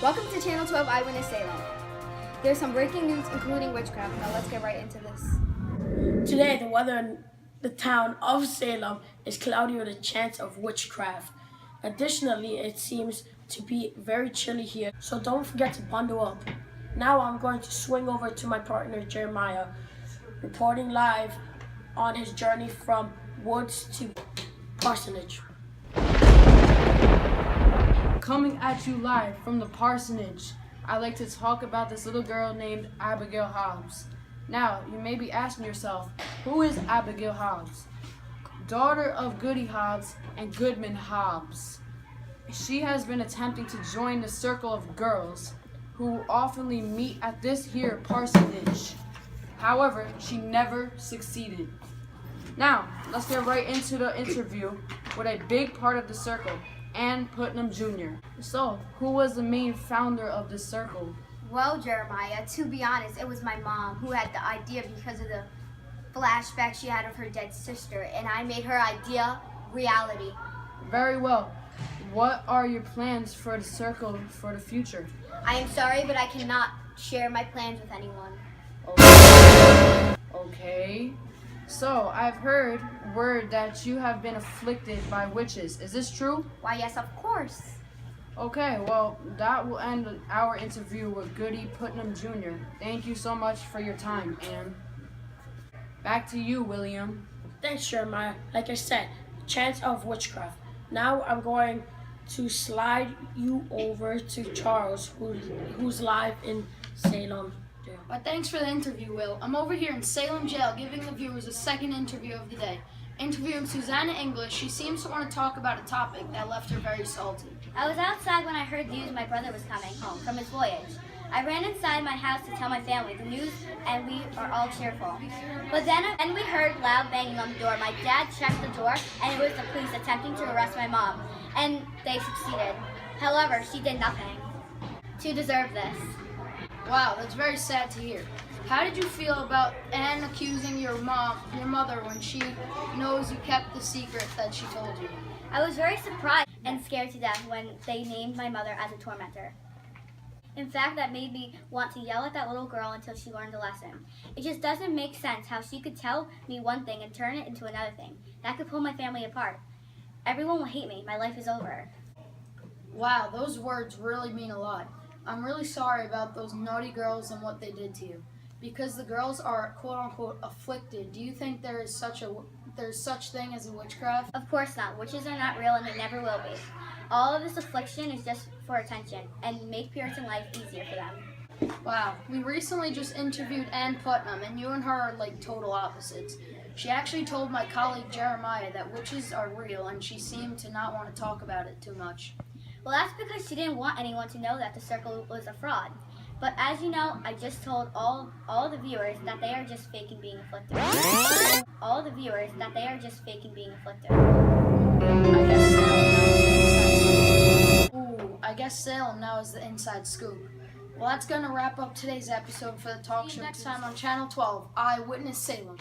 Welcome to Channel 12 Eyewitness Salem. There's some breaking news, including witchcraft. Now let's get right into this. Today, the weather in the town of Salem is cloudy with a chance of witchcraft. Additionally, it seems to be very chilly here, so don't forget to bundle up. Now I'm going to swing over to my partner Jeremiah, reporting live on his journey from woods to parsonage. Coming at you live from the parsonage, I'd like to talk about this little girl named Abigail Hobbs. Now, you may be asking yourself, who is Abigail Hobbs? Daughter of Goody Hobbs and Goodman Hobbs. She has been attempting to join the circle of girls who oftenly meet at this here parsonage. However, she never succeeded. Now, let's get right into the interview with a big part of the circle, Ann Putnam Jr. So, who was the main founder of this circle? Well, Jeremiah, to be honest, it was my mom who had the idea because of the flashback she had of her dead sister, and I made her idea reality. Very well. What are your plans for the circle for the future? I am sorry, but I cannot share my plans with anyone. Okay. So, I've heard word that you have been afflicted by witches. Is this true? Why, yes, of course. Okay, well, that will end our interview with Goody Putnam Jr. Thank you so much for your time, Ann. Back to you, William. Thanks, Jeremiah. Like I said, chance of witchcraft. Now I'm going to slide you over to Charles, who's live in Salem jail. Well, thanks for the interview, Will. I'm over here in Salem jail giving the viewers a second interview of the day. Interviewing Susanna English, she seems to want to talk about a topic that left her very salty. I was outside when I heard news my brother was coming home from his voyage. I ran inside my house to tell my family the news, and we are all cheerful. But then we heard loud banging on the door. My dad checked the door, and it was the police attempting to arrest my mom, and they succeeded. However, she did nothing to deserve this. Wow, that's very sad to hear. How did you feel about Anne accusing your mother, when she knows you kept the secret that she told you? I was very surprised and scared to death when they named my mother as a tormentor. In fact, that made me want to yell at that little girl until she learned a lesson. It just doesn't make sense how she could tell me one thing and turn it into another thing. That could pull my family apart. Everyone will hate me. My life is over. Wow, those words really mean a lot. I'm really sorry about those naughty girls and what they did to you. Because the girls are quote-unquote afflicted, do you think there's such thing as a witchcraft? Of course not. Witches are not real and they never will be. All of this affliction is just for attention and make Puritan life easier for them. Wow, we recently just interviewed Ann Putnam, and you and her are like total opposites. She actually told my colleague Jeremiah that witches are real, and she seemed to not want to talk about it too much. Well, that's because she didn't want anyone to know that the circle was a fraud. But as you know, I just told all the viewers that they are just faking being afflicted. All the viewers that they are just faking being afflicted. I guess Salem now is the inside scoop. Well, that's going to wrap up today's episode for the talk show. Next time on Channel 12, Eyewitness Salem.